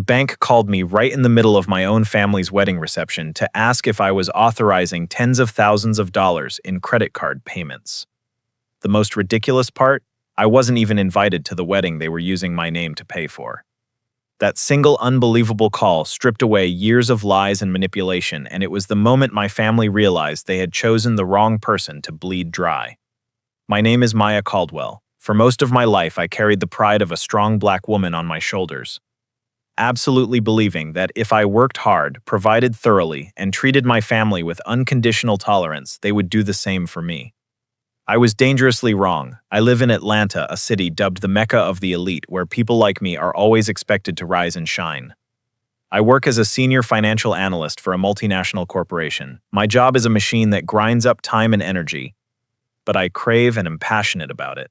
bank called me right in the middle of my own family's wedding reception to ask if I was authorizing tens of thousands of dollars in credit card payments. The most ridiculous part? I wasn't even invited to the wedding they were using my name to pay for. That single unbelievable call stripped away years of lies and manipulation, and it was the moment my family realized they had chosen the wrong person to bleed dry. My name is Maya Caldwell. For most of my life, I carried the pride of a strong black woman on my shoulders, absolutely believing that if I worked hard, provided thoroughly, and treated my family with unconditional tolerance, they would do the same for me. I was dangerously wrong. I live in Atlanta, a city dubbed the Mecca of the elite, where people like me are always expected to rise and shine. I work as a senior financial analyst for a multinational corporation. My job is a machine that grinds up time and energy, but I crave and am passionate about it.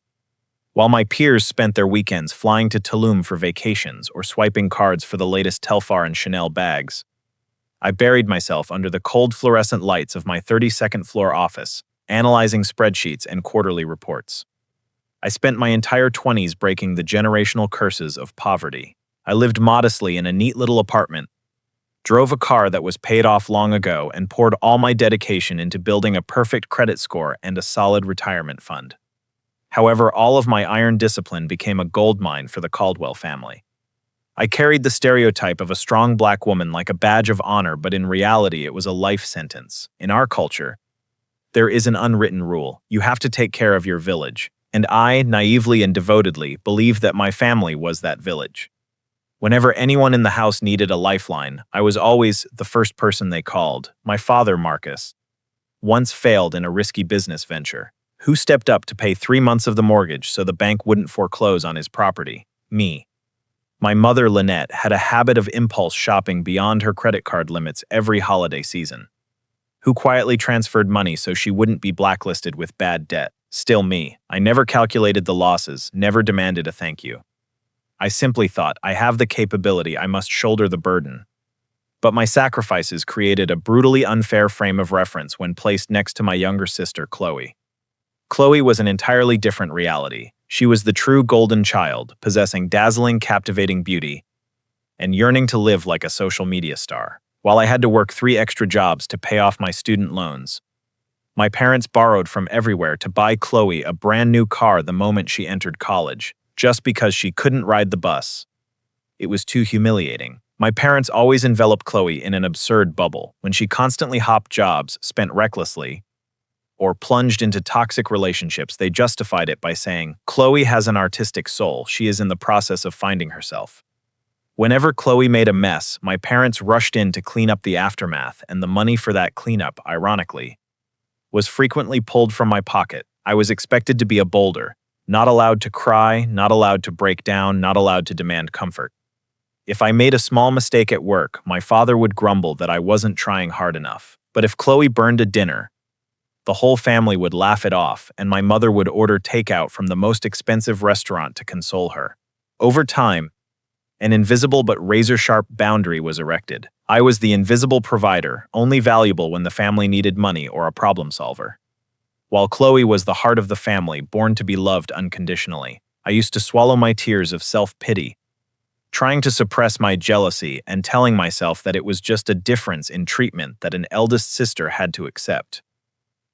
While my peers spent their weekends flying to Tulum for vacations or swiping cards for the latest Telfar and Chanel bags, I buried myself under the cold fluorescent lights of my 32nd floor office, analyzing spreadsheets and quarterly reports. I spent my entire 20s breaking the generational curses of poverty. I lived modestly in a neat little apartment, drove a car that was paid off long ago, and poured all my dedication into building a perfect credit score and a solid retirement fund. However, all of my iron discipline became a goldmine for the Caldwell family. I carried the stereotype of a strong black woman like a badge of honor, but in reality it was a life sentence. In our culture, there is an unwritten rule. You have to take care of your village. And I, naively and devotedly, believed that my family was that village. Whenever anyone in the house needed a lifeline, I was always the first person they called. My father, Marcus, once failed in a risky business venture. Who stepped up to pay 3 months of the mortgage so the bank wouldn't foreclose on his property? Me. My mother, Lynette, had a habit of impulse shopping beyond her credit card limits every holiday season. Who quietly transferred money so she wouldn't be blacklisted with bad debt? Still me. I never calculated the losses, never demanded a thank you. I simply thought, I have the capability, I must shoulder the burden. But my sacrifices created a brutally unfair frame of reference when placed next to my younger sister, Chloe. Chloe was an entirely different reality. She was the true golden child, possessing dazzling, captivating beauty, and yearning to live like a social media star. While I had to work 3 extra jobs to pay off my student loans, my parents borrowed from everywhere to buy Chloe a brand new car the moment she entered college, just because she couldn't ride the bus. It was too humiliating. My parents always enveloped Chloe in an absurd bubble. When she constantly hopped jobs, spent recklessly, or plunged into toxic relationships, they justified it by saying, Chloe has an artistic soul, she is in the process of finding herself. Whenever Chloe made a mess, my parents rushed in to clean up the aftermath, and the money for that cleanup, ironically, was frequently pulled from my pocket. I was expected to be a boulder, not allowed to cry, not allowed to break down, not allowed to demand comfort. If I made a small mistake at work, my father would grumble that I wasn't trying hard enough. But if Chloe burned a dinner, the whole family would laugh it off, and my mother would order takeout from the most expensive restaurant to console her. Over time, an invisible but razor-sharp boundary was erected. I was the invisible provider, only valuable when the family needed money or a problem solver. While Chloe was the heart of the family, born to be loved unconditionally, I used to swallow my tears of self-pity, trying to suppress my jealousy and telling myself that it was just a difference in treatment that an eldest sister had to accept.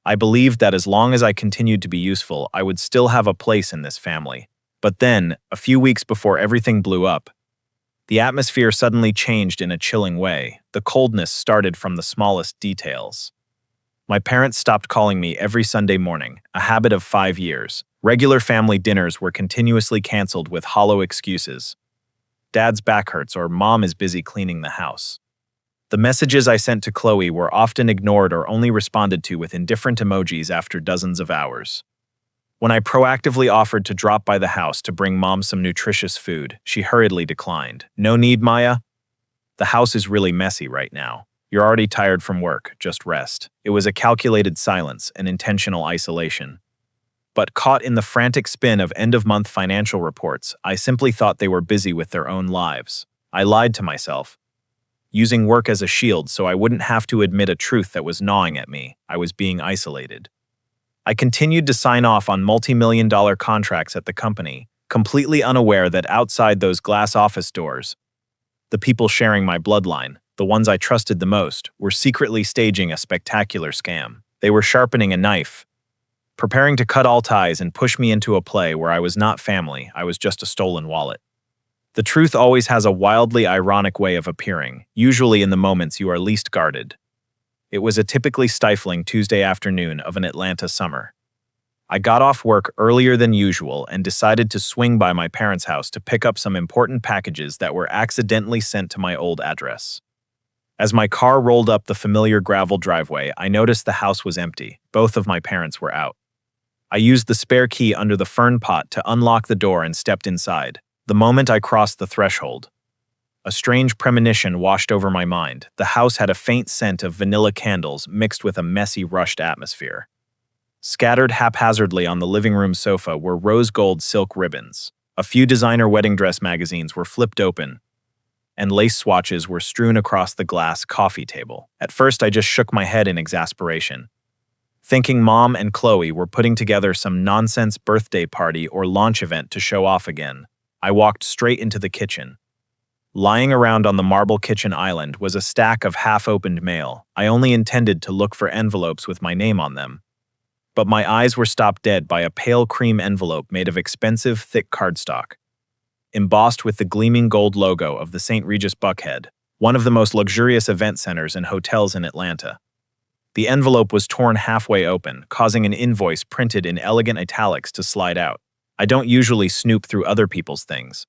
I believed that as long as I continued to be useful, I would still have a place in this family. But then, a few weeks before everything blew up, the atmosphere suddenly changed in a chilling way. The coldness started from the smallest details. My parents stopped calling me every Sunday morning, a habit of 5 years. Regular family dinners were continuously canceled with hollow excuses. Dad's back hurts or Mom is busy cleaning the house. The messages I sent to Chloe were often ignored or only responded to with indifferent emojis after dozens of hours. When I proactively offered to drop by the house to bring Mom some nutritious food, she hurriedly declined. No need, Maya. The house is really messy right now. You're already tired from work, just rest. It was a calculated silence, an intentional isolation. But caught in the frantic spin of end-of-month financial reports, I simply thought they were busy with their own lives. I lied to myself, using work as a shield so I wouldn't have to admit a truth that was gnawing at me. I was being isolated. I continued to sign off on multi-million-dollar contracts at the company, completely unaware that outside those glass office doors, The people sharing my bloodline, the ones I trusted the most, were secretly staging a spectacular scam. They were sharpening a knife, preparing to cut all ties and push me into a play where I was not family, I was just a stolen wallet. The truth always has a wildly ironic way of appearing, usually in the moments you are least guarded. It was a typically stifling Tuesday afternoon of an Atlanta summer. I got off work earlier than usual and decided to swing by my parents' house to pick up some important packages that were accidentally sent to my old address. As my car rolled up the familiar gravel driveway, I noticed the house was empty. Both of my parents were out. I used the spare key under the fern pot to unlock the door and stepped inside. The moment I crossed the threshold, a strange premonition washed over my mind. The house had a faint scent of vanilla candles mixed with a messy, rushed atmosphere. Scattered haphazardly on the living room sofa were rose gold silk ribbons. A few designer wedding dress magazines were flipped open, and lace swatches were strewn across the glass coffee table. At first, I just shook my head in exasperation, thinking Mom and Chloe were putting together some nonsense birthday party or launch event to show off again. I walked straight into the kitchen. Lying around on the marble kitchen island was a stack of half-opened mail. I only intended to look for envelopes with my name on them, but my eyes were stopped dead by a pale cream envelope made of expensive, thick cardstock, embossed with the gleaming gold logo of the St. Regis Buckhead, one of the most luxurious event centers and hotels in Atlanta. The envelope was torn halfway open, causing an invoice printed in elegant italics to slide out. I don't usually snoop through other people's things,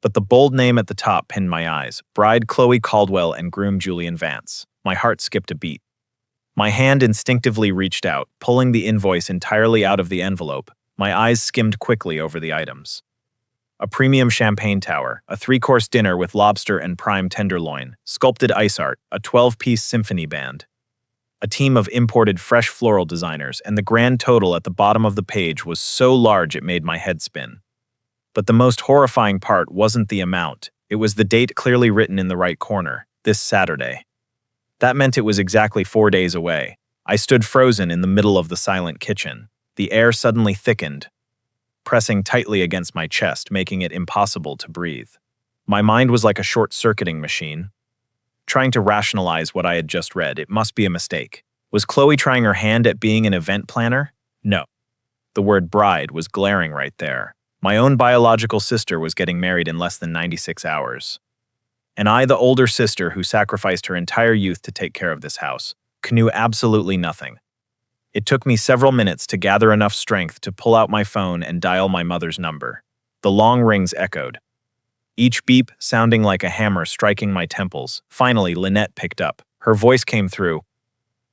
but the bold name at the top pinned my eyes: Bride Chloe Caldwell and Groom Julian Vance. My heart skipped a beat. My hand instinctively reached out, pulling the invoice entirely out of the envelope. My eyes skimmed quickly over the items. A premium champagne tower, a 3-course dinner with lobster and prime tenderloin, sculpted ice art, a 12-piece symphony band, a team of imported fresh floral designers, and the grand total at the bottom of the page was so large it made my head spin. But the most horrifying part wasn't the amount. It was the date clearly written in the right corner: this Saturday. That meant it was exactly 4 days away. I stood frozen in the middle of the silent kitchen. The air suddenly thickened, pressing tightly against my chest, making it impossible to breathe. My mind was like a short-circuiting machine, trying to rationalize what I had just read. It must be a mistake. Was Chloe trying her hand at being an event planner? No. The word bride was glaring right there. My own biological sister was getting married in less than 96 hours. And I, the older sister who sacrificed her entire youth to take care of this house, knew absolutely nothing. It took me several minutes to gather enough strength to pull out my phone and dial my mother's number. The long rings echoed, each beep sounding like a hammer striking my temples. Finally, Lynette picked up. Her voice came through,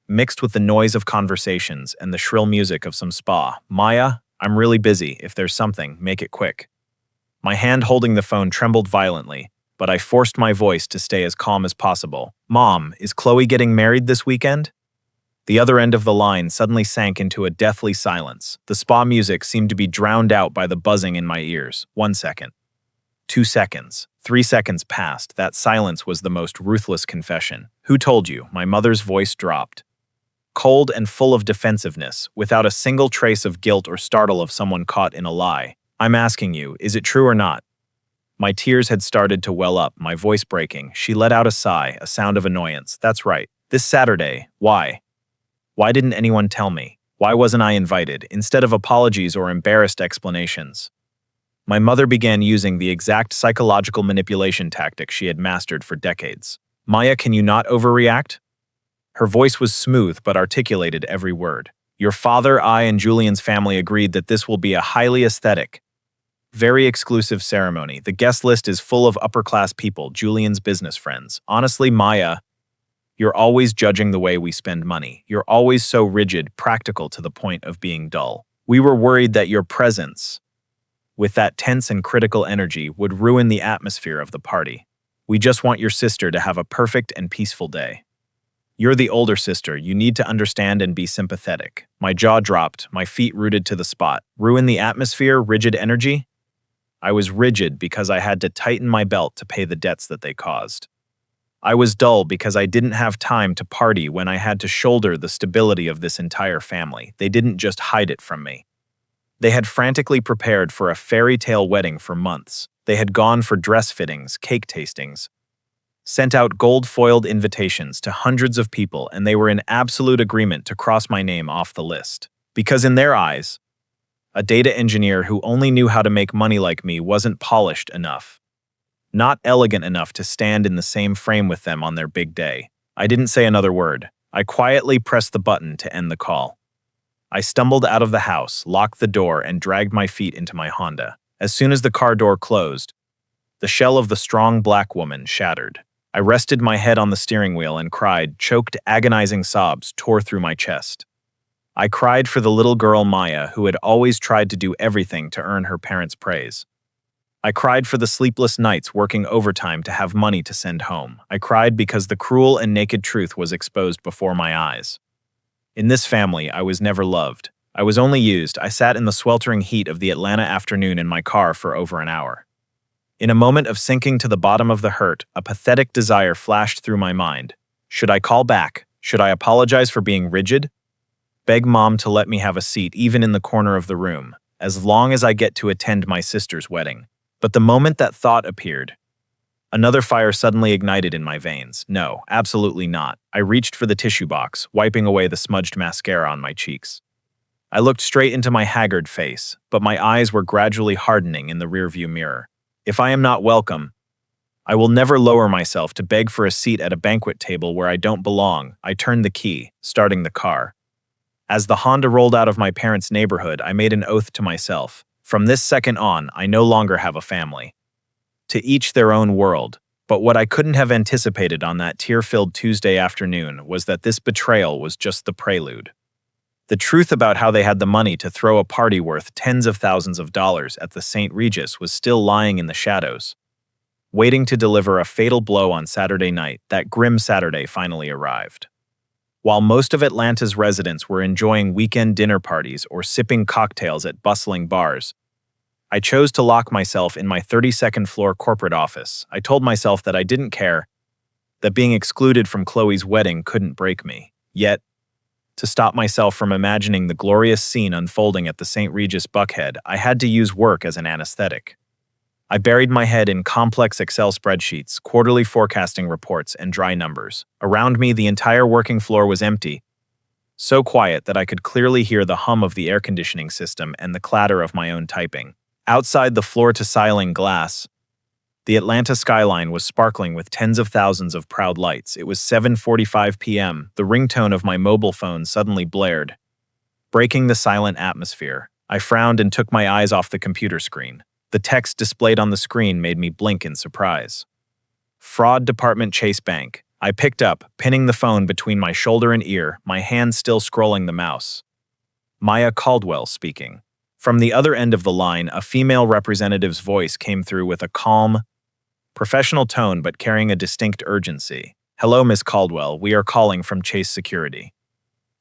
mixed with the noise of conversations and the shrill music of some spa. "Maya, I'm really busy. If there's something, make it quick." My hand holding the phone trembled violently, but I forced my voice to stay as calm as possible. "Mom, is Chloe getting married this weekend?" The other end of the line suddenly sank into a deathly silence. The spa music seemed to be drowned out by the buzzing in my ears. 1 second. 2 seconds. 3 seconds passed. That silence was the most ruthless confession. "Who told you?" My mother's voice dropped, cold and full of defensiveness, without a single trace of guilt or startle of someone caught in a lie. "I'm asking you, is it true or not?" My tears had started to well up, my voice breaking. She let out a sigh, a sound of annoyance. "That's right. This Saturday. Why? Why didn't anyone tell me? Why wasn't I invited?" Instead of apologies or embarrassed explanations, my mother began using the exact psychological manipulation tactic she had mastered for decades. "Maya, can you not overreact?" Her voice was smooth but articulated every word. "Your father, I, and Julian's family agreed that this will be a highly aesthetic, very exclusive ceremony. The guest list is full of upper-class people, Julian's business friends. Honestly, Maya, you're always judging the way we spend money. You're always so rigid, practical to the point of being dull. We were worried that your presence, with that tense and critical energy, would ruin the atmosphere of the party. We just want your sister to have a perfect and peaceful day. You're the older sister. You need to understand and be sympathetic." My jaw dropped, my feet rooted to the spot. Ruin the atmosphere? Rigid energy? I was rigid because I had to tighten my belt to pay the debts that they caused. I was dull because I didn't have time to party when I had to shoulder the stability of this entire family. They didn't just hide it from me. They had frantically prepared for a fairy tale wedding for months. They had gone for dress fittings, cake tastings, sent out gold-foiled invitations to hundreds of people, and they were in absolute agreement to cross my name off the list. Because in their eyes, a data engineer who only knew how to make money like me wasn't polished enough, not elegant enough to stand in the same frame with them on their big day. I didn't say another word. I quietly pressed the button to end the call. I stumbled out of the house, locked the door, and dragged my feet into my Honda. As soon as the car door closed, the shell of the strong black woman shattered. I rested my head on the steering wheel and cried. Choked, agonizing sobs tore through my chest. I cried for the little girl Maya, who had always tried to do everything to earn her parents' praise. I cried for the sleepless nights working overtime to have money to send home. I cried because the cruel and naked truth was exposed before my eyes. In this family, I was never loved. I was only used. I sat in the sweltering heat of the Atlanta afternoon in my car for over an hour. In a moment of sinking to the bottom of the hurt, a pathetic desire flashed through my mind. Should I call back? Should I apologize for being rigid? Beg Mom to let me have a seat even in the corner of the room, as long as I get to attend my sister's wedding. But the moment that thought appeared, another fire suddenly ignited in my veins. No, absolutely not. I reached for the tissue box, wiping away the smudged mascara on my cheeks. I looked straight into my haggard face, but my eyes were gradually hardening in the rearview mirror. If I am not welcome, I will never lower myself to beg for a seat at a banquet table where I don't belong. I turned the key, starting the car. As the Honda rolled out of my parents' neighborhood, I made an oath to myself. From this second on, I no longer have a family. To each their own world. But what I couldn't have anticipated on that tear-filled Tuesday afternoon was that this betrayal was just the prelude. The truth about how they had the money to throw a party worth tens of thousands of dollars at the St. Regis was still lying in the shadows, waiting to deliver a fatal blow on Saturday night. That grim Saturday finally arrived. While most of Atlanta's residents were enjoying weekend dinner parties or sipping cocktails at bustling bars, I chose to lock myself in my 32nd floor corporate office. I told myself that I didn't care, that being excluded from Chloe's wedding couldn't break me. Yet, to stop myself from imagining the glorious scene unfolding at the St. Regis Buckhead, I had to use work as an anesthetic. I buried my head in complex Excel spreadsheets, quarterly forecasting reports, and dry numbers. Around me, the entire working floor was empty, so quiet that I could clearly hear the hum of the air conditioning system and the clatter of my own typing. Outside the floor-to-ceiling glass, the Atlanta skyline was sparkling with tens of thousands of proud lights. It was 7:45 p.m. The ringtone of my mobile phone suddenly blared, breaking the silent atmosphere. I frowned and took my eyes off the computer screen. The text displayed on the screen made me blink in surprise. Fraud Department, Chase Bank. I picked up, pinning the phone between my shoulder and ear, my hand still scrolling the mouse. Maya Caldwell speaking. From the other end of the line, a female representative's voice came through with a calm, professional tone but carrying a distinct urgency. Hello, Miss Caldwell. We are calling from Chase Security.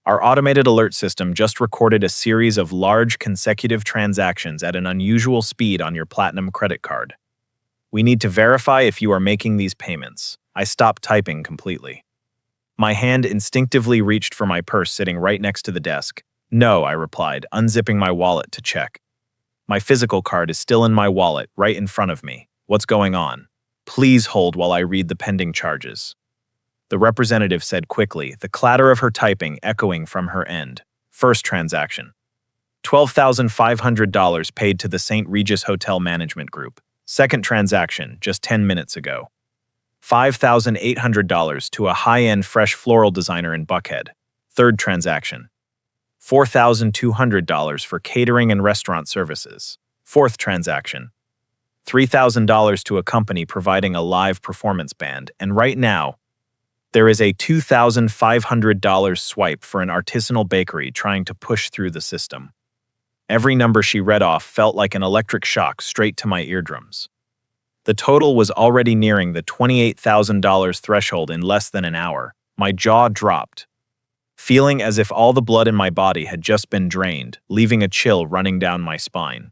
Our automated alert system just recorded a series of large consecutive transactions at an unusual speed on your Platinum credit card. We need to verify if you are making these payments. I stopped typing completely. My hand instinctively reached for my purse sitting right next to the desk. No, I replied, unzipping my wallet to check. My physical card is still in my wallet, right in front of me. What's going on? Please hold while I read the pending charges. The representative said quickly, the clatter of her typing echoing from her end. First transaction. $12,500 paid to the St. Regis Hotel Management Group. Second transaction, just 10 minutes ago. $5,800 to a high-end fresh floral designer in Buckhead. Third transaction. $4,200 for catering and restaurant services. Fourth transaction. $3,000 to a company providing a live performance band. And right now, there is a $2,500 swipe for an artisanal bakery trying to push through the system. Every number she read off felt like an electric shock straight to my eardrums. The total was already nearing the $28,000 threshold in less than an hour. My jaw dropped, feeling as if all the blood in my body had just been drained, leaving a chill running down my spine.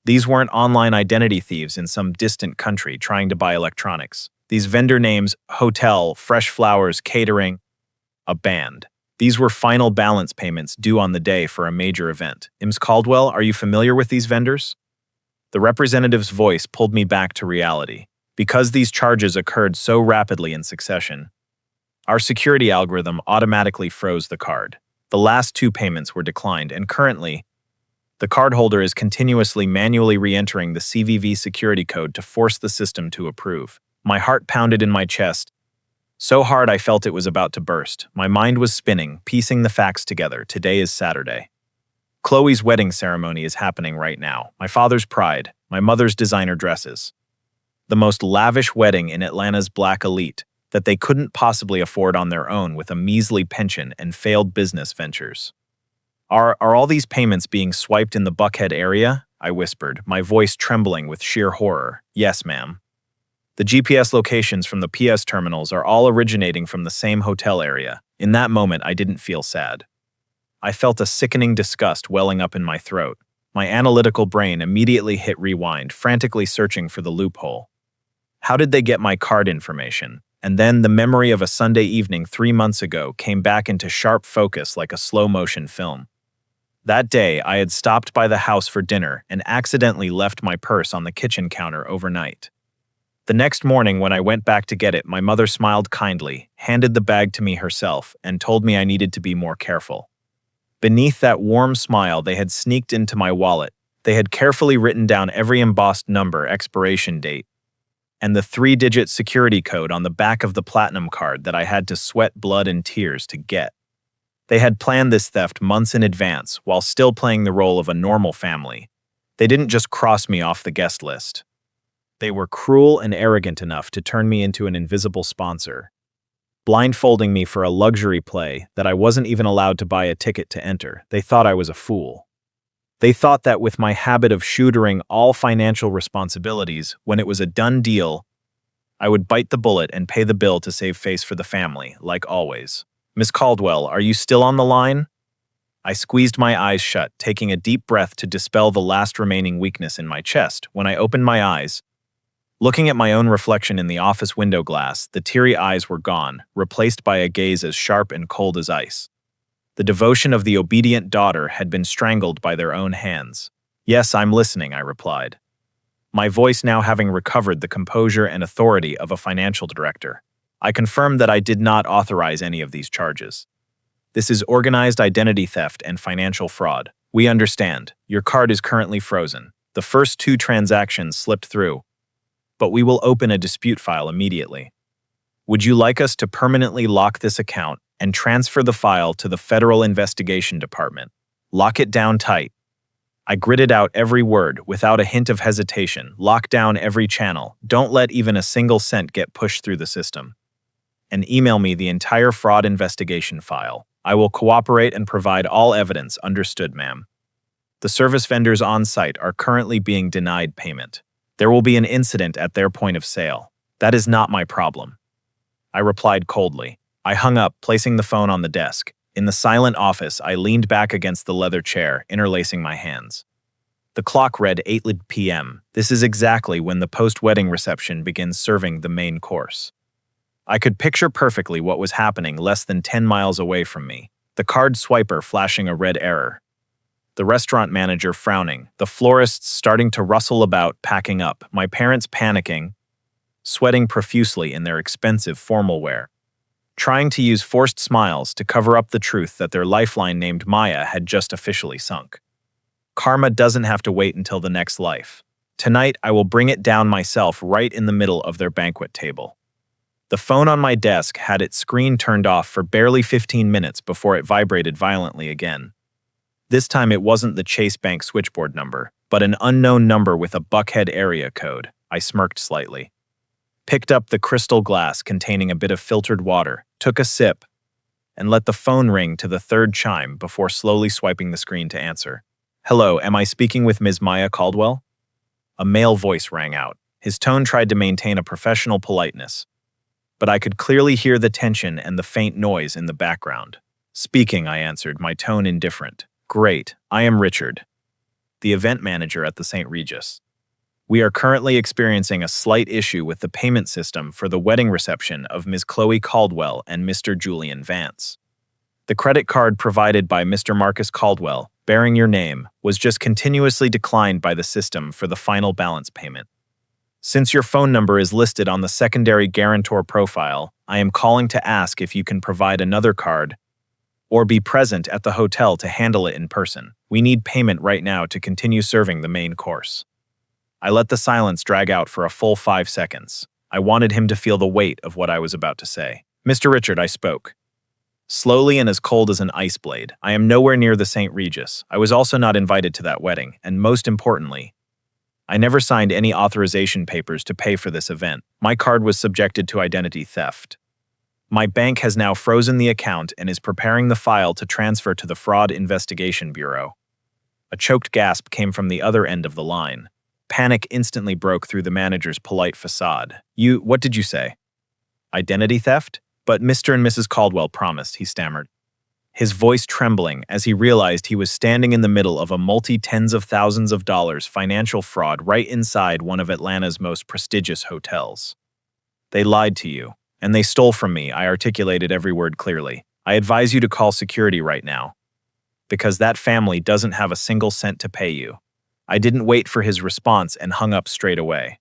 These weren't online identity thieves in some distant country trying to buy electronics. These vendor names, hotel, fresh flowers, catering, a band. These were final balance payments due on the day for a major event. Ms. Caldwell, are you familiar with these vendors? The representative's voice pulled me back to reality. Because these charges occurred so rapidly in succession, our security algorithm automatically froze the card. The last two payments were declined, and currently, the cardholder is continuously manually re-entering the CVV security code to force the system to approve. My heart pounded in my chest, so hard I felt it was about to burst. My mind was spinning, piecing the facts together. Today is Saturday. Chloe's wedding ceremony is happening right now. My father's pride, my mother's designer dresses. The most lavish wedding in Atlanta's black elite that they couldn't possibly afford on their own with a measly pension and failed business ventures. Are all these payments being swiped in the Buckhead area? I whispered, my voice trembling with sheer horror. Yes, ma'am. The GPS locations from the PS terminals are all originating from the same hotel area. In that moment, I didn't feel sad. I felt a sickening disgust welling up in my throat. My analytical brain immediately hit rewind, frantically searching for the loophole. How did they get my card information? And then the memory of a Sunday evening 3 months ago came back into sharp focus like a slow-motion film. That day, I had stopped by the house for dinner and accidentally left my purse on the kitchen counter overnight. The next morning, when I went back to get it, my mother smiled kindly, handed the bag to me herself, and told me I needed to be more careful. Beneath that warm smile, they had sneaked into my wallet. They had carefully written down every embossed number, expiration date, and the 3-digit security code on the back of the platinum card that I had to sweat blood and tears to get. They had planned this theft months in advance while still playing the role of a normal family. They didn't just cross me off the guest list. They were cruel and arrogant enough to turn me into an invisible sponsor, blindfolding me for a luxury play that I wasn't even allowed to buy a ticket to enter. They thought I was a fool. They thought that with my habit of shouldering all financial responsibilities, when it was a done deal, I would bite the bullet and pay the bill to save face for the family, like always. Miss Caldwell, are you still on the line? I squeezed my eyes shut, taking a deep breath to dispel the last remaining weakness in my chest. When I opened my eyes, looking at my own reflection in the office window glass, the teary eyes were gone, replaced by a gaze as sharp and cold as ice. The devotion of the obedient daughter had been strangled by their own hands. Yes, I'm listening, I replied, my voice now having recovered the composure and authority of a financial director. I confirmed that I did not authorize any of these charges. This is organized identity theft and financial fraud. We understand. Your card is currently frozen. The first 2 transactions slipped through, but we will open a dispute file immediately. Would you like us to permanently lock this account and transfer the file to the Federal Investigation Department? Lock it down tight. I gritted out every word without a hint of hesitation. Lock down every channel. Don't let even a single cent get pushed through the system. And email me the entire fraud investigation file. I will cooperate and provide all evidence. Understood, ma'am. The service vendors on site are currently being denied payment. There will be an incident at their point of sale. That is not my problem. I replied coldly. I hung up, placing the phone on the desk. In the silent office, I leaned back against the leather chair, interlacing my hands. The clock read 8 p.m. This is exactly when the post-wedding reception begins serving the main course. I could picture perfectly what was happening less than 10 miles away from me. The card swiper flashing a red error. The restaurant manager frowning. The florists starting to rustle about, packing up. My parents panicking, sweating profusely in their expensive formal wear, trying to use forced smiles to cover up the truth that their lifeline named Maya had just officially sunk. Karma doesn't have to wait until the next life. Tonight, I will bring it down myself right in the middle of their banquet table. The phone on my desk had its screen turned off for barely 15 minutes before it vibrated violently again. This time it wasn't the Chase Bank switchboard number, but an unknown number with a Buckhead area code. I smirked slightly, picked up the crystal glass containing a bit of filtered water, took a sip, and let the phone ring to the 3rd chime before slowly swiping the screen to answer. Hello, am I speaking with Ms. Maya Caldwell? A male voice rang out. His tone tried to maintain a professional politeness, but I could clearly hear the tension and the faint noise in the background. Speaking, I answered, my tone indifferent. Great, I am Richard, the event manager at the St. Regis. We are currently experiencing a slight issue with the payment system for the wedding reception of Ms. Chloe Caldwell and Mr. Julian Vance. The credit card provided by Mr. Marcus Caldwell, bearing your name, was just continuously declined by the system for the final balance payment. Since your phone number is listed on the secondary guarantor profile, I am calling to ask if you can provide another card or be present at the hotel to handle it in person. We need payment right now to continue serving the main course. I let the silence drag out for a full 5 seconds. I wanted him to feel the weight of what I was about to say. Mr. Richard, I spoke. Slowly and as cold as an ice blade. I am nowhere near the St. Regis. I was also not invited to that wedding, and most importantly, I never signed any authorization papers to pay for this event. My card was subjected to identity theft. My bank has now frozen the account and is preparing the file to transfer to the Fraud Investigation Bureau. A choked gasp came from the other end of the line. Panic instantly broke through the manager's polite facade. What did you say? Identity theft? But Mr. and Mrs. Caldwell promised, he stammered, his voice trembling as he realized he was standing in the middle of a multi-tens of thousands of dollars financial fraud right inside one of Atlanta's most prestigious hotels. They lied to you, and they stole from me, I articulated every word clearly. I advise you to call security right now, because that family doesn't have a single cent to pay you. I didn't wait for his response and hung up straight away.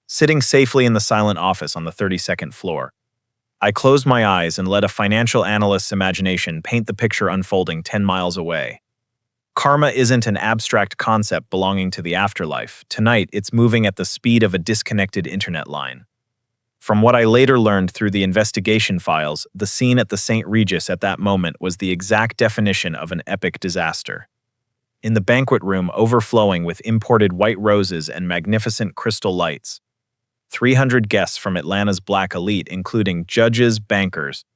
Sitting safely in the silent office on the 32nd floor, I closed my eyes and let a financial analyst's imagination paint the picture unfolding 10 miles away. Karma isn't an abstract concept belonging to the afterlife. Tonight, it's moving at the speed of a disconnected internet line. From what I later learned through the investigation files, the scene at the St. Regis at that moment was the exact definition of an epic disaster. In the banquet room overflowing with imported white roses and magnificent crystal lights, 300 guests from Atlanta's black elite, including judges, bankers,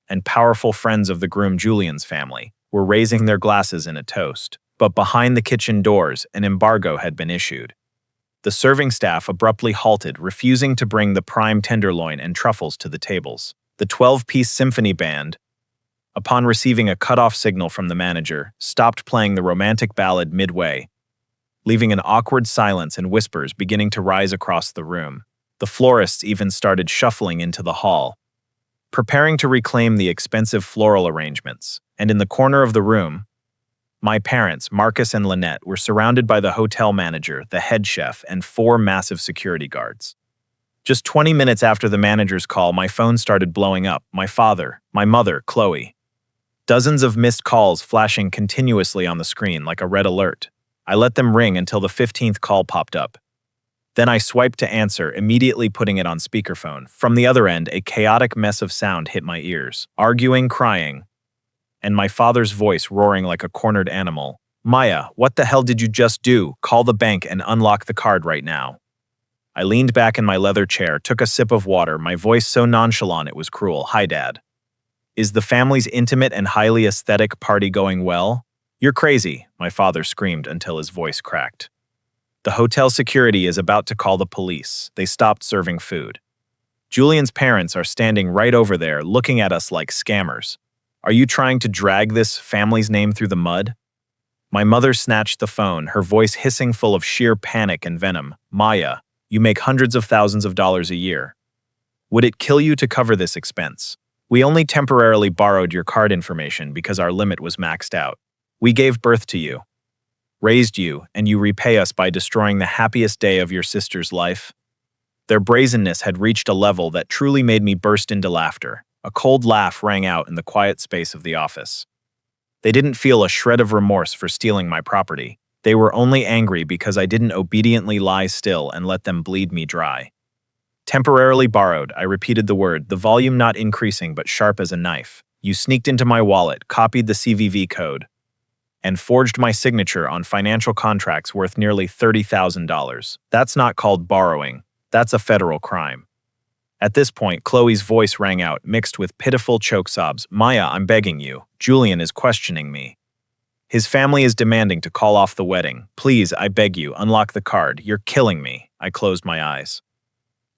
and powerful friends of the groom Julian's family, were raising their glasses in a toast. But behind the kitchen doors, an embargo had been issued. The serving staff abruptly halted, refusing to bring the prime tenderloin and truffles to the tables. The 12-piece symphony band, upon receiving a cutoff signal from the manager, stopped playing the romantic ballad midway, leaving an awkward silence and whispers beginning to rise across the room. The florists even started shuffling into the hall, preparing to reclaim the expensive floral arrangements. And in the corner of the room, my parents, Marcus and Lynette, were surrounded by the hotel manager, the head chef, and 4 massive security guards. Just 20 minutes after the manager's call, my phone started blowing up. My father, my mother, Chloe. Dozens of missed calls flashing continuously on the screen like a red alert. I let them ring until the 15th call popped up. Then I swiped to answer, immediately putting it on speakerphone. From the other end, a chaotic mess of sound hit my ears. Arguing, crying, and my father's voice roaring like a cornered animal. Maya, what the hell did you just do? Call the bank and unlock the card right now. I leaned back in my leather chair, took a sip of water, my voice so nonchalant it was cruel. Hi, Dad. Is the family's intimate and highly aesthetic party going well? You're crazy, my father screamed until his voice cracked. The hotel security is about to call the police. They stopped serving food. Julian's parents are standing right over there, looking at us like scammers. Are you trying to drag this family's name through the mud? My mother snatched the phone, her voice hissing full of sheer panic and venom. Maya, you make hundreds of thousands of dollars a year. Would it kill you to cover this expense? We only temporarily borrowed your card information because our limit was maxed out. We gave birth to you, raised you, and you repay us by destroying the happiest day of your sister's life? Their brazenness had reached a level that truly made me burst into laughter. A cold laugh rang out in the quiet space of the office. They didn't feel a shred of remorse for stealing my property. They were only angry because I didn't obediently lie still and let them bleed me dry. Temporarily borrowed, I repeated the word, the volume not increasing but sharp as a knife. You sneaked into my wallet, copied the CVV code, and forged my signature on financial contracts worth nearly $30,000. That's not called borrowing. That's a federal crime. At this point, Chloe's voice rang out, mixed with pitiful choke sobs. Maya, I'm begging you. Julian is questioning me. His family is demanding to call off the wedding. Please, I beg you, unlock the card. You're killing me. I closed my eyes.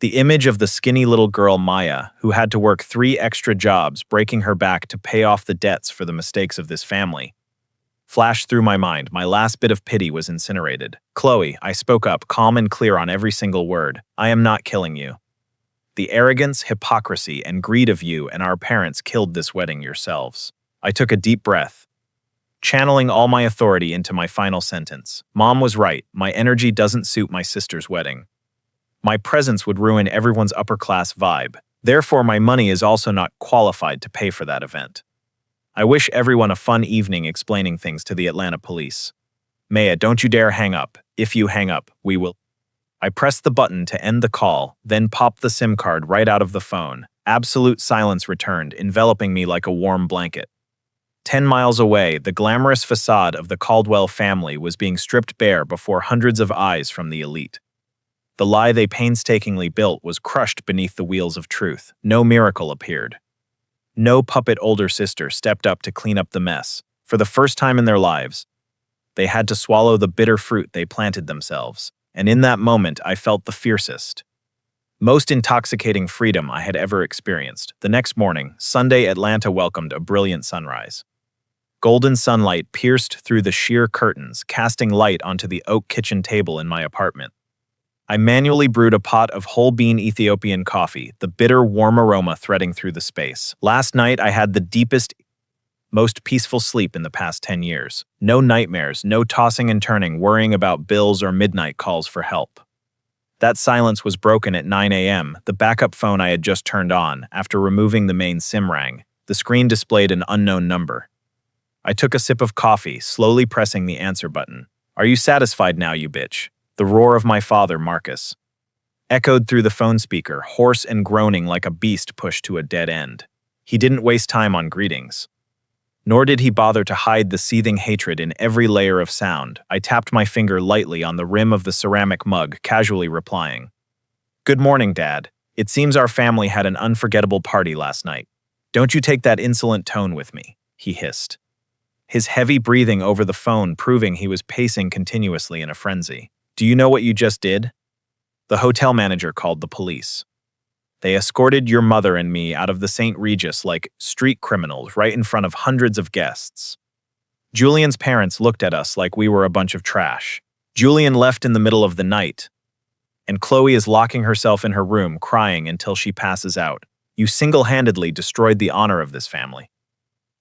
The image of the skinny little girl Maya, who had to work 3 extra jobs, breaking her back to pay off the debts for the mistakes of this family, flashed through my mind. My last bit of pity was incinerated. Chloe, I spoke up, calm and clear on every single word. I am not killing you. The arrogance, hypocrisy, and greed of you and our parents killed this wedding yourselves. I took a deep breath, channeling all my authority into my final sentence. Mom was right. My energy doesn't suit my sister's wedding. My presence would ruin everyone's upper-class vibe. Therefore, my money is also not qualified to pay for that event. I wish everyone a fun evening explaining things to the Atlanta police. Maya, don't you dare hang up. If you hang up, we will. I pressed the button to end the call, then popped the SIM card right out of the phone. Absolute silence returned, enveloping me like a warm blanket. 10 miles away, the glamorous facade of the Caldwell family was being stripped bare before hundreds of eyes from the elite. The lie they painstakingly built was crushed beneath the wheels of truth. No miracle appeared. No puppet older sister stepped up to clean up the mess. For the first time in their lives, they had to swallow the bitter fruit they planted themselves. And in that moment, I felt the fiercest, most intoxicating freedom I had ever experienced. The next morning, Sunday, Atlanta welcomed a brilliant sunrise. Golden sunlight pierced through the sheer curtains, casting light onto the oak kitchen table in my apartment. I manually brewed a pot of whole bean Ethiopian coffee, the bitter, warm aroma threading through the space. Last night, I had the deepest, most peaceful sleep in the past 10 years. No nightmares, no tossing and turning, worrying about bills or midnight calls for help. That silence was broken at 9 a.m. The backup phone I had just turned on. After removing the main SIM rang. The screen displayed an unknown number. I took a sip of coffee, slowly pressing the answer button. "Are you satisfied now, you bitch?" The roar of my father, Marcus, echoed through the phone speaker, hoarse and groaning like a beast pushed to a dead end. He didn't waste time on greetings. Nor did he bother to hide the seething hatred in every layer of sound. I tapped my finger lightly on the rim of the ceramic mug, casually replying, "Good morning, Dad. It seems our family had an unforgettable party last night. Don't you take that insolent tone with me," he hissed, his heavy breathing over the phone proving he was pacing continuously in a frenzy. "Do you know what you just did?" The hotel manager called the police. "They escorted your mother and me out of the St. Regis like street criminals right in front of hundreds of guests. Julian's parents looked at us like we were a bunch of trash. Julian left in the middle of the night, and Chloe is locking herself in her room crying until she passes out. You single-handedly destroyed the honor of this family."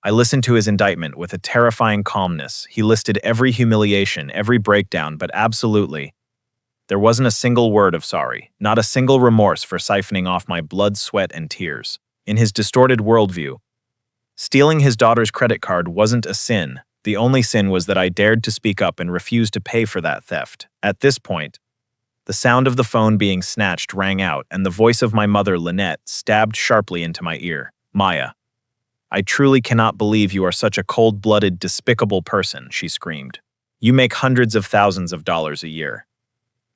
I listened to his indictment with a terrifying calmness. He listed every humiliation, every breakdown, but absolutely, there wasn't a single word of sorry, not a single remorse for siphoning off my blood, sweat, and tears. In his distorted worldview, stealing his daughter's credit card wasn't a sin. The only sin was that I dared to speak up and refuse to pay for that theft. At this point, the sound of the phone being snatched rang out, and the voice of my mother, Lynette, stabbed sharply into my ear. "Maya, I truly cannot believe you are such a cold-blooded, despicable person," she screamed. "You make hundreds of thousands of dollars a year.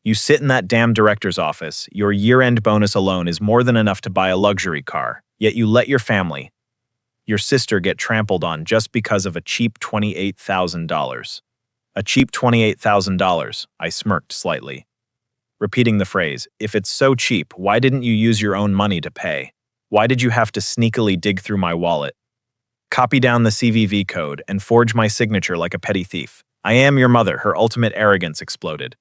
You sit in that damn director's office. Your year-end bonus alone is more than enough to buy a luxury car. Yet you let your family, your sister, get trampled on just because of a cheap $28,000. A cheap $28,000, I smirked slightly, repeating the phrase. "If it's so cheap, why didn't you use your own money to pay? Why did you have to sneakily dig through my wallet, copy down the CVV code, and forge my signature like a petty thief? I am your mother," her ultimate arrogance exploded.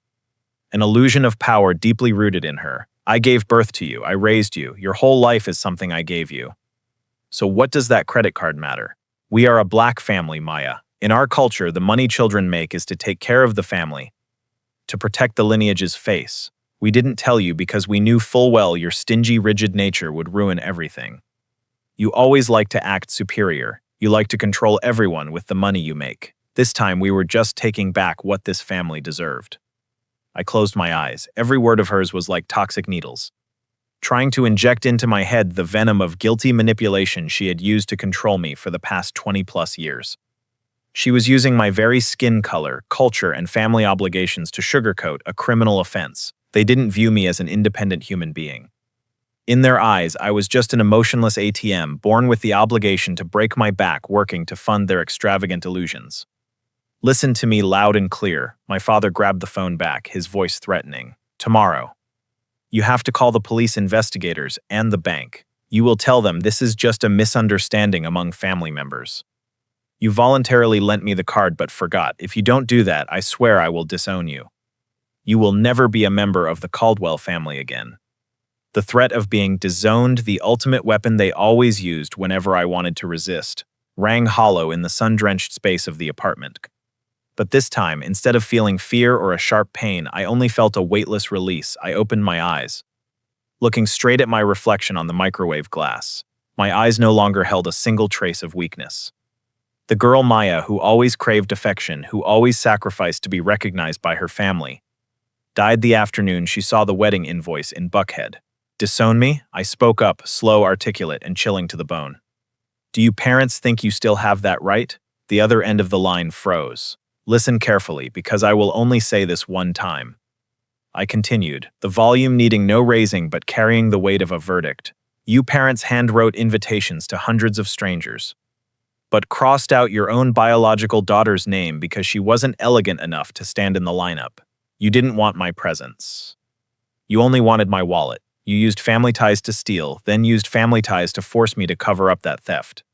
An illusion of power deeply rooted in her. "I gave birth to you. I raised you. Your whole life is something I gave you. So what does that credit card matter? We are a black family, Maya. In our culture, the money children make is to take care of the family, to protect the lineage's face. We didn't tell you because we knew full well your stingy, rigid nature would ruin everything. You always like to act superior. You like to control everyone with the money you make. This time we were just taking back what this family deserved." I closed my eyes. Every word of hers was like toxic needles, trying to inject into my head the venom of guilty manipulation she had used to control me for the past 20-plus years. She was using my very skin color, culture, and family obligations to sugarcoat a criminal offense. They didn't view me as an independent human being. In their eyes, I was just an emotionless ATM, born with the obligation to break my back working to fund their extravagant illusions. "Listen to me loud and clear." My father grabbed the phone back, his voice threatening. "Tomorrow, you have to call the police investigators and the bank. You will tell them this is just a misunderstanding among family members. You voluntarily lent me the card but forgot. If you don't do that, I swear I will disown you. You will never be a member of the Caldwell family again." The threat of being disowned, the ultimate weapon they always used whenever I wanted to resist, rang hollow in the sun-drenched space of the apartment. But this time, instead of feeling fear or a sharp pain, I only felt a weightless release. I opened my eyes, looking straight at my reflection on the microwave glass. My eyes no longer held a single trace of weakness. The girl Maya, who always craved affection, who always sacrificed to be recognized by her family, died the afternoon she saw the wedding invoice in Buckhead. Disown me? I spoke up, slow, articulate, and chilling to the bone. Do you parents think you still have that right? The other end of the line froze. Listen carefully, because I will only say this one time. I continued, the volume needing no raising but carrying the weight of a verdict. You parents hand-wrote invitations to hundreds of strangers, but crossed out your own biological daughter's name because she wasn't elegant enough to stand in the lineup. You didn't want my presence. You only wanted my wallet. You used family ties to steal, then used family ties to force me to cover up that theft.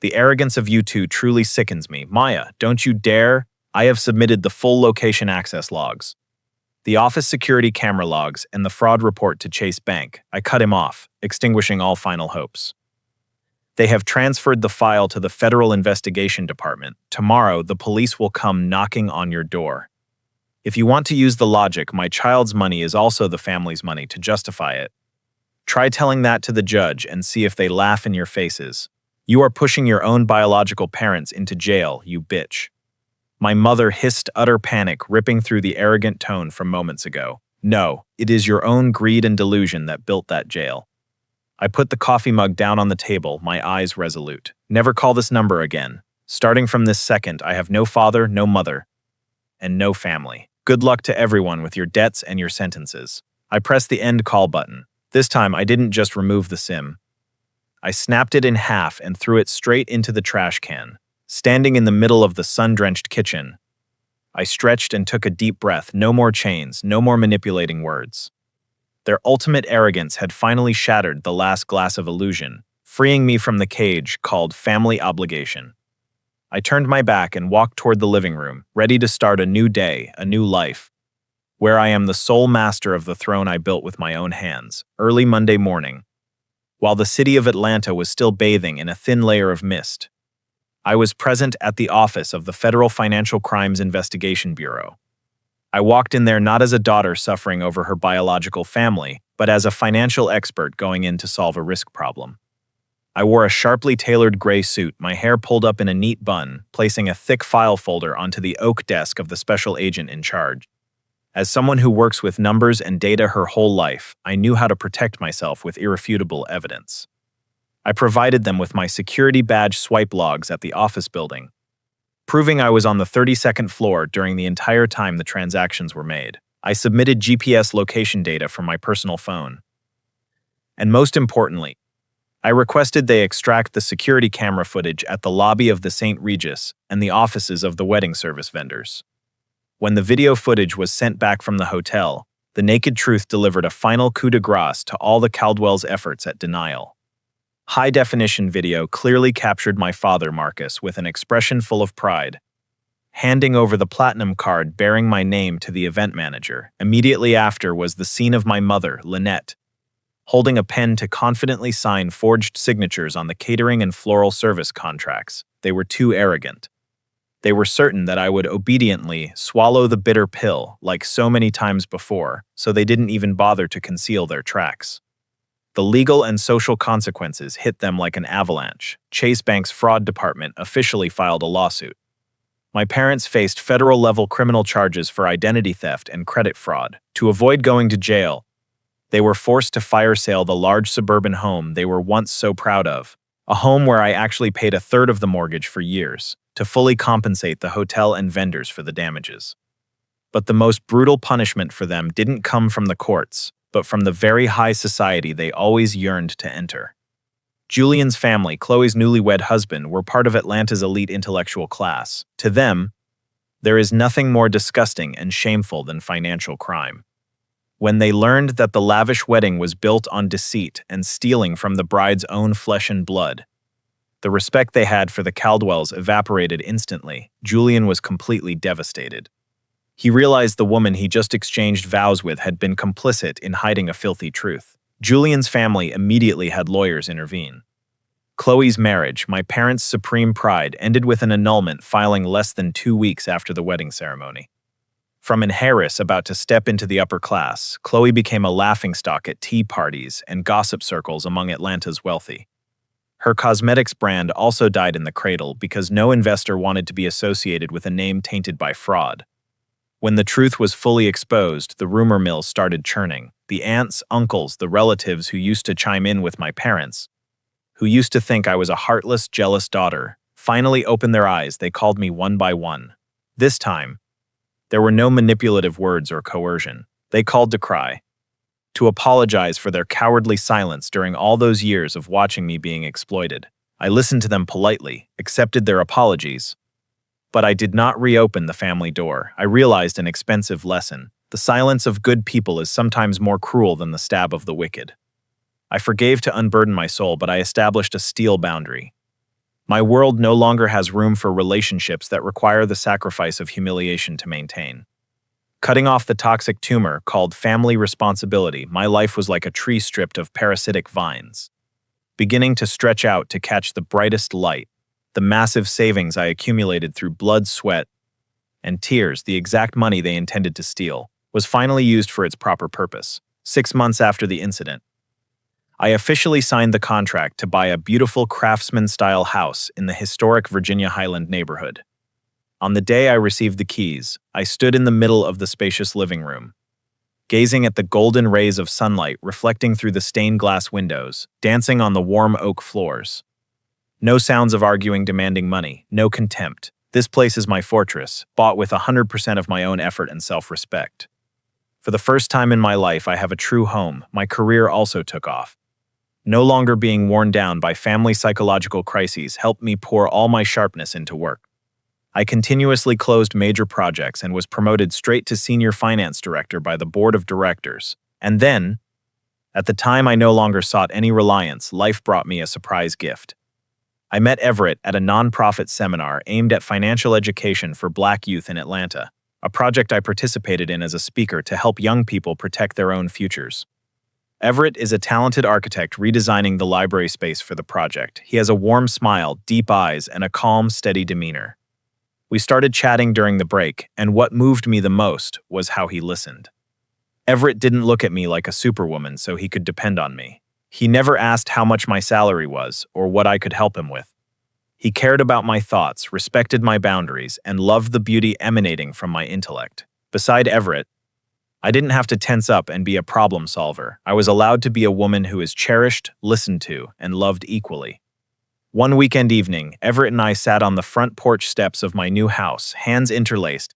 The arrogance of you two truly sickens me. Maya, don't you dare! I have submitted the full location access logs, the office security camera logs, and the fraud report to Chase Bank. I cut him off, extinguishing all final hopes. They have transferred the file to the Federal Investigation Department. Tomorrow, the police will come knocking on your door. If you want to use the logic, my child's money is also the family's money, to justify it, try telling that to the judge and see if they laugh in your faces. You are pushing your own biological parents into jail, you bitch. My mother hissed, utter panic ripping through the arrogant tone from moments ago. No, it is your own greed and delusion that built that jail. I put the coffee mug down on the table, my eyes resolute. Never call this number again. Starting from this second, I have no father, no mother, and no family. Good luck to everyone with your debts and your sentences. I pressed the end call button. This time, I didn't just remove the SIM. I snapped it in half and threw it straight into the trash can. Standing in the middle of the sun-drenched kitchen, I stretched and took a deep breath. No more chains, no more manipulating words. Their ultimate arrogance had finally shattered the last glass of illusion, freeing me from the cage called family obligation. I turned my back and walked toward the living room, ready to start a new day, a new life, where I am the sole master of the throne I built with my own hands. Early Monday morning, while the city of Atlanta was still bathing in a thin layer of mist, I was present at the office of the Federal Financial Crimes Investigation Bureau. I walked in there not as a daughter suffering over her biological family, but as a financial expert going in to solve a risk problem. I wore a sharply tailored gray suit, my hair pulled up in a neat bun, placing a thick file folder onto the oak desk of the special agent in charge. As someone who works with numbers and data her whole life, I knew how to protect myself with irrefutable evidence. I provided them with my security badge swipe logs at the office building, proving I was on the 32nd floor during the entire time the transactions were made. I submitted GPS location data from my personal phone. And most importantly, I requested they extract the security camera footage at the lobby of the St. Regis and the offices of the wedding service vendors. When the video footage was sent back from the hotel, the naked truth delivered a final coup de grace to all the Caldwell's efforts at denial. High-definition video clearly captured my father, Marcus, with an expression full of pride, handing over the platinum card bearing my name to the event manager. Immediately after was the scene of my mother, Lynette, holding a pen to confidently sign forged signatures on the catering and floral service contracts. They were too arrogant. They were certain that I would obediently swallow the bitter pill like so many times before, so they didn't even bother to conceal their tracks. The legal and social consequences hit them like an avalanche. Chase Bank's fraud department officially filed a lawsuit. My parents faced federal-level criminal charges for identity theft and credit fraud. To avoid going to jail, they were forced to fire sale the large suburban home they were once so proud of, a home where I actually paid a third of the mortgage for years, to fully compensate the hotel and vendors for the damages. But the most brutal punishment for them didn't come from the courts, but from the very high society they always yearned to enter. Julian's family, Chloe's newlywed husband, were part of Atlanta's elite intellectual class. To them, there is nothing more disgusting and shameful than financial crime. When they learned that the lavish wedding was built on deceit and stealing from the bride's own flesh and blood, the respect they had for the Caldwells evaporated instantly. Julian was completely devastated. He realized the woman he just exchanged vows with had been complicit in hiding a filthy truth. Julian's family immediately had lawyers intervene. Chloe's marriage, my parents' supreme pride, ended with an annulment filing less than 2 weeks after the wedding ceremony. From an heiress about to step into the upper class, Chloe became a laughingstock at tea parties and gossip circles among Atlanta's wealthy. Her cosmetics brand also died in the cradle because no investor wanted to be associated with a name tainted by fraud. When the truth was fully exposed, the rumor mill started churning. The aunts, uncles, the relatives who used to chime in with my parents, who used to think I was a heartless, jealous daughter, finally opened their eyes. They called me one by one. This time, there were no manipulative words or coercion. They called to cry, to apologize for their cowardly silence during all those years of watching me being exploited. I listened to them politely, accepted their apologies, but I did not reopen the family door. I realized an expensive lesson. The silence of good people is sometimes more cruel than the stab of the wicked. I forgave to unburden my soul, but I established a steel boundary. My world no longer has room for relationships that require the sacrifice of humiliation to maintain. Cutting off the toxic tumor called family responsibility, my life was like a tree stripped of parasitic vines, beginning to stretch out to catch the brightest light. The massive savings I accumulated through blood, sweat, and tears, the exact money they intended to steal, was finally used for its proper purpose. 6 months after the incident, I officially signed the contract to buy a beautiful craftsman-style house in the historic Virginia Highland neighborhood. On the day I received the keys, I stood in the middle of the spacious living room, gazing at the golden rays of sunlight reflecting through the stained glass windows, dancing on the warm oak floors. No sounds of arguing demanding money, no contempt. This place is my fortress, bought with 100% of my own effort and self-respect. For the first time in my life, I have a true home. My career also took off. No longer being worn down by family psychological crises helped me pour all my sharpness into work. I continuously closed major projects and was promoted straight to senior finance director by the board of directors. And then, at the time I no longer sought any reliance, life brought me a surprise gift. I met Everett at a nonprofit seminar aimed at financial education for Black youth in Atlanta, a project I participated in as a speaker to help young people protect their own futures. Everett is a talented architect redesigning the library space for the project. He has a warm smile, deep eyes, and a calm, steady demeanor. We started chatting during the break, and what moved me the most was how he listened. Everett didn't look at me like a superwoman so he could depend on me. He never asked how much my salary was or what I could help him with. He cared about my thoughts, respected my boundaries, and loved the beauty emanating from my intellect. Beside Everett, I didn't have to tense up and be a problem solver. I was allowed to be a woman who is cherished, listened to, and loved equally. One weekend evening, Everett and I sat on the front porch steps of my new house, hands interlaced,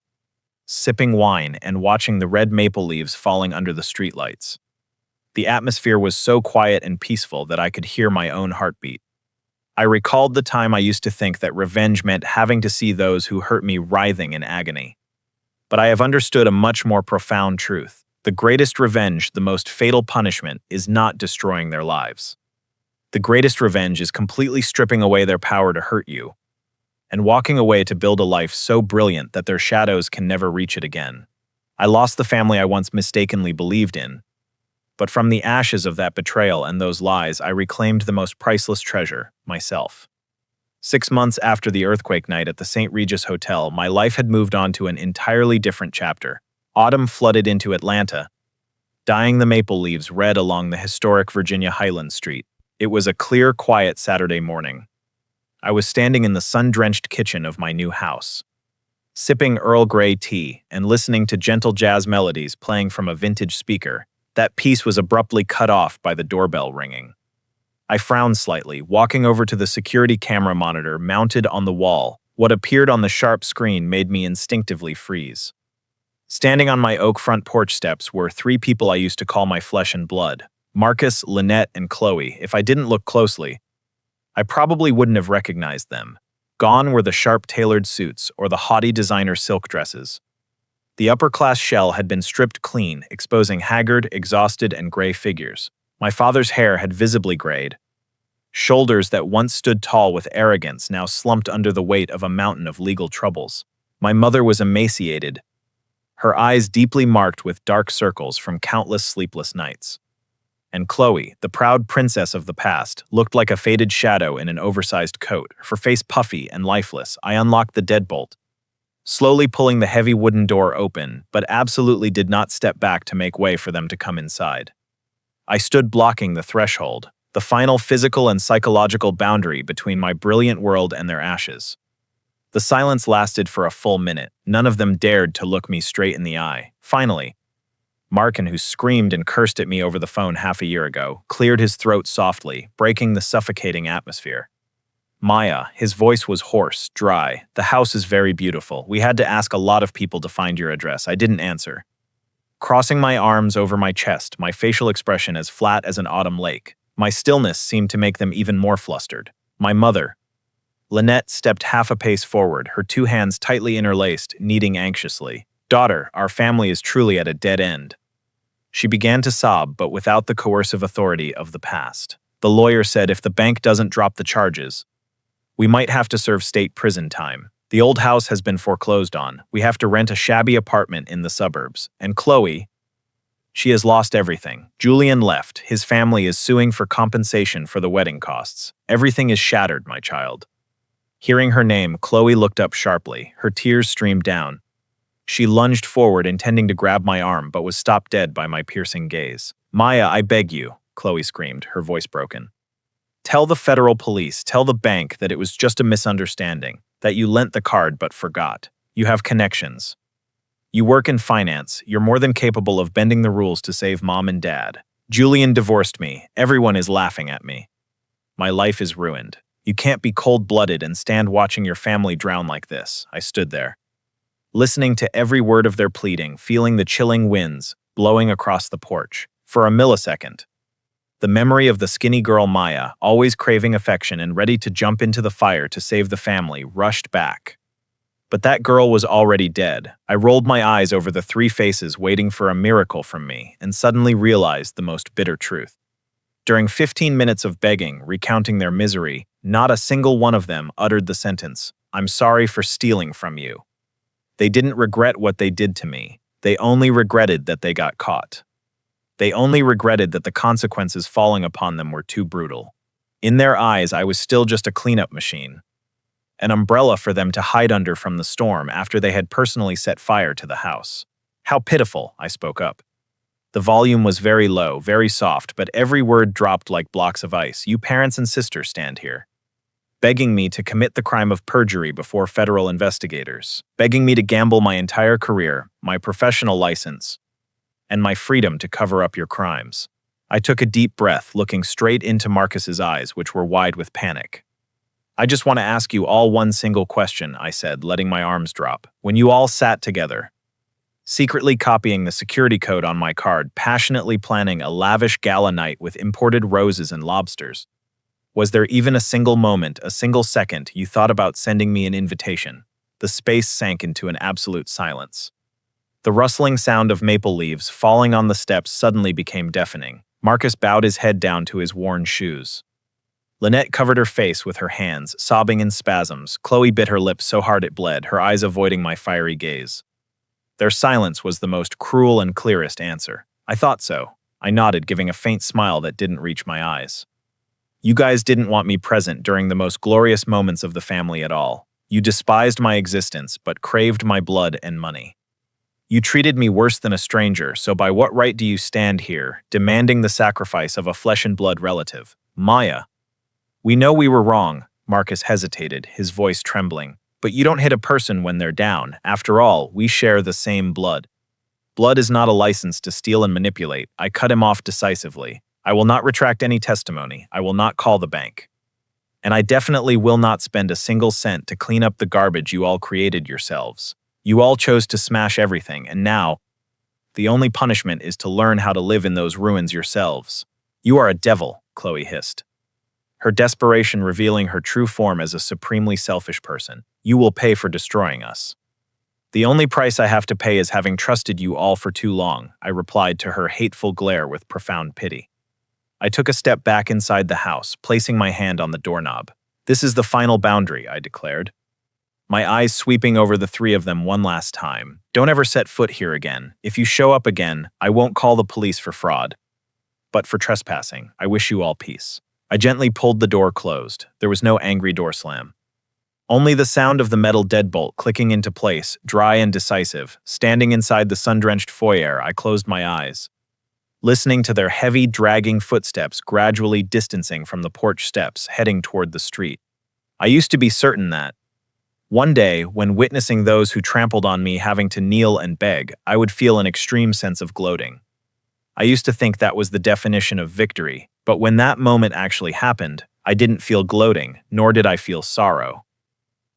sipping wine and watching the red maple leaves falling under the streetlights. The atmosphere was so quiet and peaceful that I could hear my own heartbeat. I recalled the time I used to think that revenge meant having to see those who hurt me writhing in agony. But I have understood a much more profound truth. The greatest revenge, the most fatal punishment, is not destroying their lives. The greatest revenge is completely stripping away their power to hurt you and walking away to build a life so brilliant that their shadows can never reach it again. I lost the family I once mistakenly believed in, but from the ashes of that betrayal and those lies, I reclaimed the most priceless treasure, myself. 6 months after the earthquake night at the St. Regis Hotel, my life had moved on to an entirely different chapter. Autumn flooded into Atlanta, dyeing the maple leaves red along the historic Virginia Highland Street. It was a clear, quiet Saturday morning. I was standing in the sun-drenched kitchen of my new house, sipping Earl Grey tea and listening to gentle jazz melodies playing from a vintage speaker. That peace was abruptly cut off by the doorbell ringing. I frowned slightly, walking over to the security camera monitor mounted on the wall. What appeared on the sharp screen made me instinctively freeze. Standing on my oak front porch steps were 3 people I used to call my flesh and blood: Marcus, Lynette, and Chloe. If I didn't look closely, I probably wouldn't have recognized them. Gone were the sharp tailored suits or the haughty designer silk dresses. The upper-class shell had been stripped clean, exposing haggard, exhausted, and gray figures. My father's hair had visibly grayed. Shoulders that once stood tall with arrogance now slumped under the weight of a mountain of legal troubles. My mother was and Chloe, the proud princess of the past, looked like a faded shadow in an oversized coat, her face puffy and lifeless. I unlocked the deadbolt, slowly pulling the heavy wooden door open, but absolutely did not step back to make way for them to come inside. I stood blocking the threshold, the final physical and psychological boundary between my brilliant world and their ashes. The silence lasted for a full minute. None of them dared to look me straight in the eye. Finally, Markin, who screamed and cursed at me over the phone half a year ago, cleared his throat softly, breaking the suffocating atmosphere. Maya, his voice was hoarse, dry. The house is very beautiful. We had to ask a lot of people to find your address. I didn't answer. Crossing my arms over my chest, my facial expression as flat as an autumn lake. My stillness seemed to make them even more flustered. My mother, Lynette, stepped half a pace forward, her two hands tightly interlaced, kneading anxiously. Daughter, our family is truly at a dead end. She began to sob, but without the coercive authority of the past. The lawyer said if the bank doesn't drop the charges, we might have to serve state prison time. The old house has been foreclosed on. We have to rent a shabby apartment in the suburbs. And Chloe, she has lost everything. Julian left. His family is suing for compensation for the wedding costs. Everything is shattered, my child. Hearing her name, Chloe looked up sharply. Her tears streamed down. She lunged forward, intending to grab my arm, but was stopped dead by my piercing gaze. Maya, I beg you, Chloe screamed, her voice broken. Tell the federal police, tell the bank that it was just a misunderstanding, that you lent the card but forgot. You have connections. You work in finance. You're more than capable of bending the rules to save mom and dad. Julian divorced me. Everyone is laughing at me. My life is ruined. You can't be cold-blooded and stand watching your family drown like this. I stood there, listening to every word of their pleading, feeling the chilling winds blowing across the porch. For a millisecond, the memory of the skinny girl Maya, always craving affection and ready to jump into the fire to save the family, rushed back. But that girl was already dead. I rolled my eyes over the three faces waiting for a miracle from me and suddenly realized the most bitter truth. During 15 minutes of begging, recounting their misery, not a single one of them uttered the sentence, "I'm sorry for stealing from you." They didn't regret what they did to me. They only regretted that they got caught. They only regretted that the consequences falling upon them were too brutal. In their eyes, I was still just a cleanup machine, an umbrella for them to hide under from the storm after they had personally set fire to the house. How pitiful, I spoke up. The volume was very low, very soft, but every word dropped like blocks of ice. You parents and sisters stand here, begging me to commit the crime of perjury before federal investigators, begging me to gamble my entire career, my professional license, and my freedom to cover up your crimes. I took a deep breath, looking straight into Marcus's eyes, which were wide with panic. I just want to ask you all one single question, I said, letting my arms drop. When you all sat together, secretly copying the security code on my card, passionately planning a lavish gala night with imported roses and lobsters, was there even a single moment, a single second, you thought about sending me an invitation? The space sank into an absolute silence. The rustling sound of maple leaves falling on the steps suddenly became deafening. Marcus bowed his head down to his worn shoes. Lynette covered her face with her hands, sobbing in spasms. Chloe bit her lip so hard it bled, her eyes avoiding my fiery gaze. Their silence was the most cruel and clearest answer. I thought so. I nodded, giving a faint smile that didn't reach my eyes. You guys didn't want me present during the most glorious moments of the family at all. You despised my existence, but craved my blood and money. You treated me worse than a stranger, so by what right do you stand here, demanding the sacrifice of a flesh and blood relative? Maya. We know we were wrong, Marcus hesitated, his voice trembling. But you don't hit a person when they're down. After all, we share the same blood. Blood is not a license to steal and manipulate. I cut him off decisively. I will not retract any testimony. I will not call the bank. And I definitely will not spend a single cent to clean up the garbage you all created yourselves. You all chose to smash everything, and now, the only punishment is to learn how to live in those ruins yourselves. You are a devil, Chloe hissed, her desperation revealing her true form as a supremely selfish person. You will pay for destroying us. The only price I have to pay is having trusted you all for too long, I replied to her hateful glare with profound pity. I took a step back inside the house, placing my hand on the doorknob. This is the final boundary, I declared, my eyes sweeping over the three of them one last time. Don't ever set foot here again. If you show up again, I won't call the police for fraud, but for trespassing. I wish you all peace." I gently pulled the door closed. There was no angry door slam. Only the sound of the metal deadbolt clicking into place, dry and decisive. Standing inside the sun-drenched foyer, I closed my eyes, listening to their heavy, dragging footsteps gradually distancing from the porch steps, heading toward the street. I used to be certain that, one day, when witnessing those who trampled on me having to kneel and beg, I would feel an extreme sense of gloating. I used to think that was the definition of victory, but when that moment actually happened, I didn't feel gloating, nor did I feel sorrow.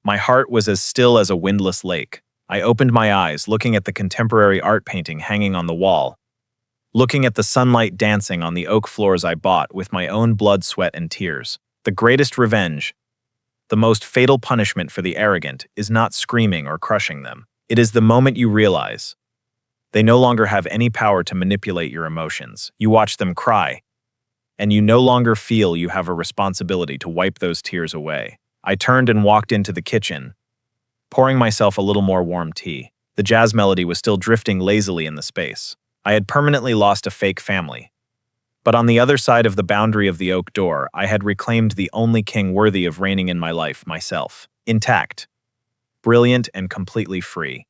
My heart was as still as a windless lake. I opened my eyes, looking at the contemporary art painting hanging on the wall, looking at the sunlight dancing on the oak floors I bought with my own blood, sweat, and tears. The greatest revenge, the most fatal punishment for the arrogant, is not screaming or crushing them. It is the moment you realize they no longer have any power to manipulate your emotions. You watch them cry, and you no longer feel you have a responsibility to wipe those tears away. I turned and walked into the kitchen, pouring myself a little more warm tea. The jazz melody was still drifting lazily in the space. I had permanently lost a fake family. But on the other side of the boundary of the oak door, I had reclaimed the only king worthy of reigning in my life, myself. Intact, brilliant, and completely free.